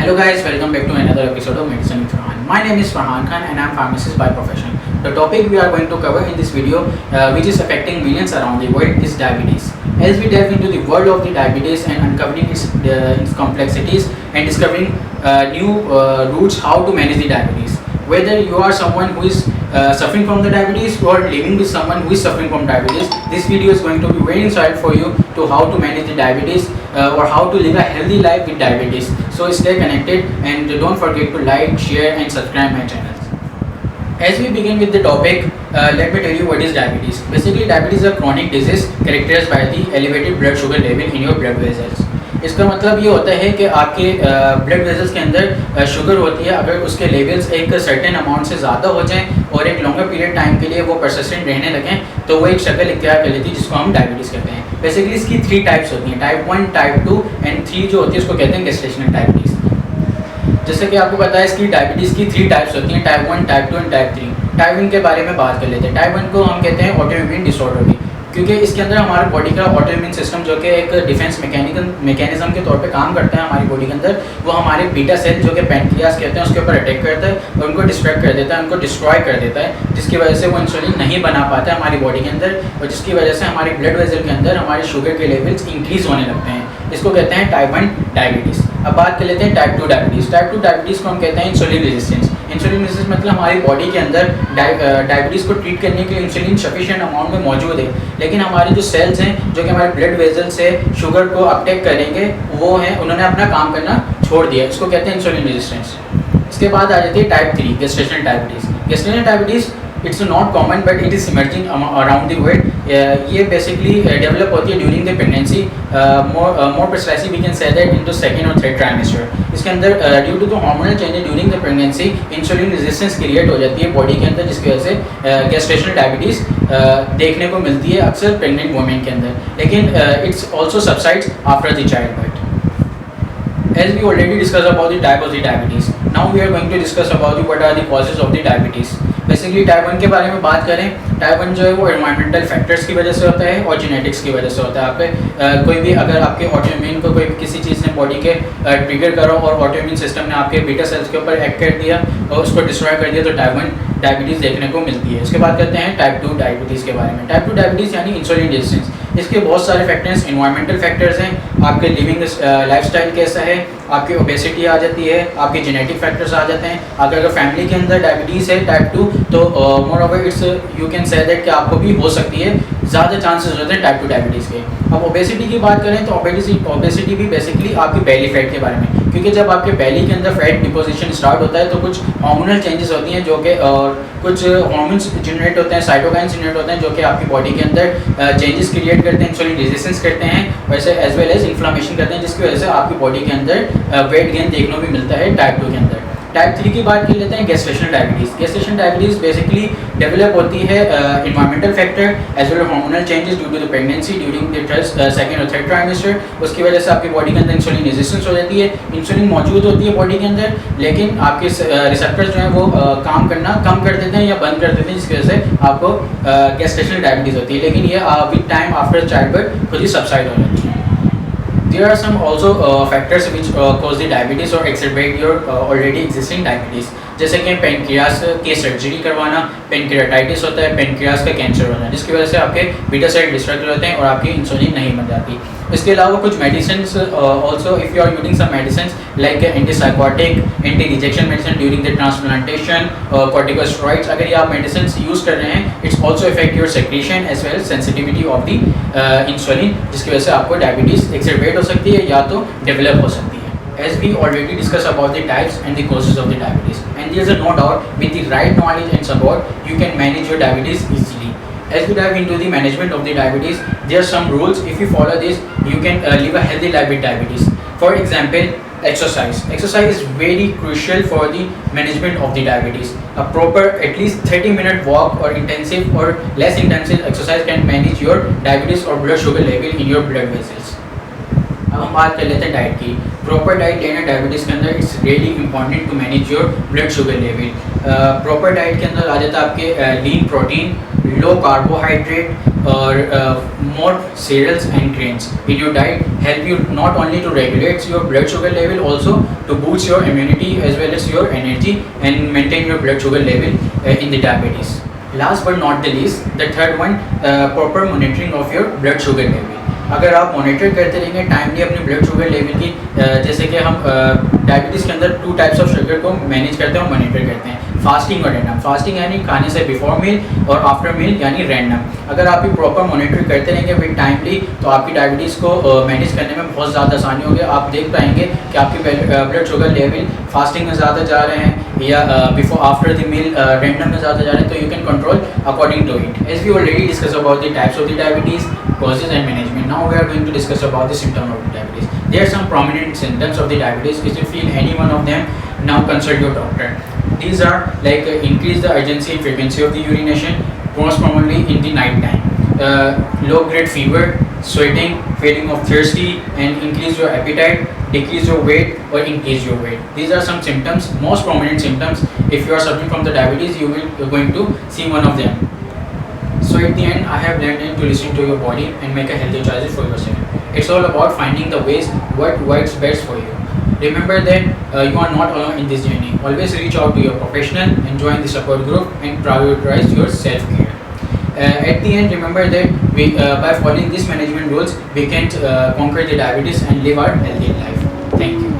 Hello guys, welcome back to another episode of Medicine with Farhan. My name is Farhan Khan and I am pharmacist by profession. The topic we are going to cover in this video, which is affecting millions around the world, is diabetes. As we delve into the world of the diabetes and uncovering its complexities and discovering new routes how to manage the diabetes. Whether you are someone who is suffering from the diabetes or living with someone who is suffering from diabetes, this video is going to be very insightful for you to how to manage the diabetes or how to live a healthy life with diabetes. So stay connected and don't forget to like, share and subscribe my channel. As we begin with the topic, let me tell you what is diabetes. Basically, diabetes is a chronic disease characterized by the elevated blood sugar level in your blood vessels. इसका मतलब ये होता है कि आपके blood vessels के अंदर sugar होती है, अगर उसके लेवल्स एक सर्टेन अमाउंट से ज़्यादा हो जाएं और एक लॉन्गर पीरियड टाइम के लिए वो परसिस्टेंट रहने लगें तो वो एक शक्ल इख्तियार कर लेती है जिसको हम डायबिटीज़ कहते हैं. बेसिकली इसकी 3 टाइप्स होती हैं, टाइप 1, टाइप 2 एंड 3 जो होती है उसको कहते हैं गेस्टेशनल डायबिटीज़. जैसे कि आपको पता है इसकी डायबिटीज़ की 3 टाइप्स होती हैं, type 1, type 2 and type 3. Type 1 के बारे में बात कर लेते हैं. टाइप 1 को हम कहते हैं ऑटोइम्यून डिसऑर्डर भी, क्योंकि इसके अंदर हमारे बॉडी का ऑटोइम्यून सिस्टम जो कि एक डिफेंस मैकेनिज्म के तौर पे काम करता है हमारी बॉडी के अंदर, वो हमारे बीटा सेल जो कि पैनक्रियास कहते हैं उसके ऊपर अटैक करता है और उनको डिस्ट्रैक्ट कर देता है, उनको डिस्ट्रॉय कर देता है, जिसकी वजह से वो इंसुलिन नहीं बना पाता है हमारी बॉडी के अंदर और जिसकी वजह से हमारे ब्लड वेसल के अंदर हमारे शुगर के लेवल्स इंक्रीज़ होने लगते हैं. इसको कहते हैं टाइप 1 डायबिटीज़. अब बात कर लेते हैं टाइप 2 डायबिटीज़. टाइप 2 डायबिटीज़ को हम कहते हैं इंसुलिन रेजिस्टेंस. इंसुलिन रेजिस्टेंस मतलब हमारी बॉडी के अंदर डायबिटीज़ को ट्रीट करने के लिए इंसुलिन सफिशिएंट अमाउंट में मौजूद है, लेकिन हमारे जो सेल्स हैं जो कि हमारे ब्लड वेजल से शुगर को अपटेक करेंगे वो हैं, उन्होंने अपना काम करना छोड़ दिया. इसको कहते हैं इंसुलिन रेजिस्टेंस. इसके बाद आ जाती है type 3 gestational diabetes. Gestational diabetes it's not common but it is emerging around the world. ये बेसिकली डेवलप होती है during the pregnancy, more precisely we can say that into second और थर्ड ट्राइमेस्टर. इसके अंदर due to the hormonal changes during the pregnancy insulin resistance create हो जाती है body के अंदर, जिसकी वजह से गेस्टेशनल डायबिटीज़ देखने को मिलती है अक्सर प्रेग्नेंट वुमेन के अंदर, लेकिन it's also subsides after the child birth. As we already discussed about the type of the diabetes, now we are going to discuss about what are the causes of the diabetes. Basically type 1 के बारे में बात करें, type 1 जो है वो environmental factors की वजह से होता है और जेनेटिक्स की वजह से होता है. आप कोई भी अगर आपके ऑटोइम्यून को कोई किसी चीज़ ने बॉडी के ट्रिगर करो और ऑटोइम्यून सिस्टम ने आपके बीटा सेल्स के ऊपर एक्ट कर दिया और उसको डिस्ट्रॉय कर दिया तो टाइप 1 डायबिटीज़ देखने को मिलती है. इसके बाद कहते हैं टाइप 2 डायबिटीज़ के बारे में. टाइप 2 डायबिटीज़ यानी इंसुलिन रेजिस्टेंस. इसके बहुत सारे फैक्टर्स इन्वायरमेंटल फैक्टर्स हैं, आपके लिविंग लाइफस्टाइल कैसा है, आपकी ओबेसिटी आ जाती है, आपके जेनेटिक फैक्टर्स आ जाते हैं. अगर फैमिली के अंदर डायबिटीज़ है टाइप 2 तो more over it's you can say that कि आपको भी हो सकती है, ज़्यादा चांसेस होते हैं टाइप 2 डायबिटीज़ के. अब ओबेसिटी की बात करें तो ओबेसिटी भी बेसिकली आपकी बेली फैट के बारे में, क्योंकि जब आपके बेली के अंदर फैट डिपोजिशन स्टार्ट होता है तो कुछ हार्मोनल चेंजेस होती हैं जो कि कुछ हार्मोन्स जनरेट होते हैं, साइटोकाइन्स जनरेट होते हैं जो कि आपकी बॉडी के अंदर चेंजेस क्रिएट करते हैं, इंसुलिन रेजिस्टेंस करते हैं, वैसे एज वेल एज इन्फ्लामेशन करते हैं, जिसकी वजह से आपकी बॉडी के अंदर वेट गेन देखने को भी मिलता है टाइप 2 के अंदर. टाइप 3 की बात कर लेते हैं gestational diabetes. Gestational diabetes basically develop होती है environmental factor as well hormonal changes due to the pregnancy during the second और थर्ड ट्राइमेस्टर. उसकी वजह से आपकी बॉडी के अंदर इंसुलिन रेजिस्टेंस हो जाती है, इंसुलिन मौजूद होती है बॉडी के अंदर, लेकिन आपके रिसेप्टर्स जो हैं वो काम करना कम कर देते हैं या बंद कर देते हैं, जिसकी वजह से आपको गेस्टेशनल डायबिटीज़ होती है, लेकिन ये with time after child birth खुद ही सबसाइड हो जाती है. There are some also factors which cause the diabetes or exacerbate your already existing diabetes. जैसे कि पेनक्रियास की सर्जरी करवाना, पेनक्रियाटाइटिस होता है, पेनक्रियास का कैंसर होना, जिसकी वजह से आपके बीटा सेल डिस्ट्रक्ट होते हैं और आपकी इंसुलिन नहीं बन जाती. इसके अलावा कुछ medicine also if you are using some medicine like antipsychotic, anti rejection medicine during the transplantation, corticosteroids, अगर ये आप मेडिसिन यूज़ कर रहे हैं it's also effect your secretion as well sensitivity of the insulin, जिसकी वजह से आपको डायबिटीज़ एक्सेरबेट हो सकती है या तो डेवलप हो सकती है. As we already discussed about the types and the causes of the diabetes, and there is no doubt with the right knowledge and support you can manage your diabetes easily. As we dive into the management of the diabetes, there are some rules. If you follow this, you can live a healthy life with diabetes. For example, exercise. Exercise is very crucial for the management of the diabetes. A proper at least 30-minute walk or intensive or less intensive exercise can manage your diabetes or blood sugar level in your blood vessels. अब हम बात कर लेते हैं diet की. Proper diet लेना diabetes के अंदर it's really important to manage your blood sugar level. Proper diet के अंदर आ जाता है आपके lean protein, low carbohydrate or more cereals and grains in your diet help you not only to regulate your blood sugar level, also to boost your immunity as well as your energy and maintain your blood sugar level in the diabetes. Last but not the least, the third one, proper monitoring of your blood sugar level. अगर आप monitor करते रहेंगे timely अपने blood sugar level की, जैसे कि हम diabetes के अंदर 2 टाइप्स ऑफ शुगर को मैनेज करते हैं और मॉनिटर करते हैं, फास्टिंग और रैंडम। फास्टिंग यानी खाने से बिफोर मील और आफ्टर मील यानी रैंडम। अगर आप ये प्रॉपर मॉनिटर करते रहेंगे विद टाइमली तो आपकी डायबिटीज़ को मैनेज करने में बहुत ज़्यादा आसानी होगी। आप देख पाएंगे कि आपकी ब्लड शुगर लेवल फास्टिंग में ज़्यादा जा रहे हैं या before after the meal random में ज़्यादा जा रहे हैं, तो you can control according to it. As we already discuss about the types of the diabetes, causes and management. Now we are going to discuss about the symptoms of the diabetes. There are some prominent symptoms of the diabetes. If you feel any one of them, now consult your doctor. These are like increase the urgency and frequency of the urination, most commonly in the night time. Low grade fever, sweating, feeling of thirsty, and increase your appetite, decrease your weight or increase your weight. These are some symptoms, most prominent symptoms. If you are suffering from the diabetes, you're going to see one of them. So at the end, I have learned to listen to your body and make a healthy choices for yourself. It's all about finding the ways what works best for you. Remember that you are not alone in this journey. Always reach out to your professional and join the support group and prioritize your self-care. At the end, remember that by following these management rules, we can conquer the diabetes and live our healthy life. Thank you.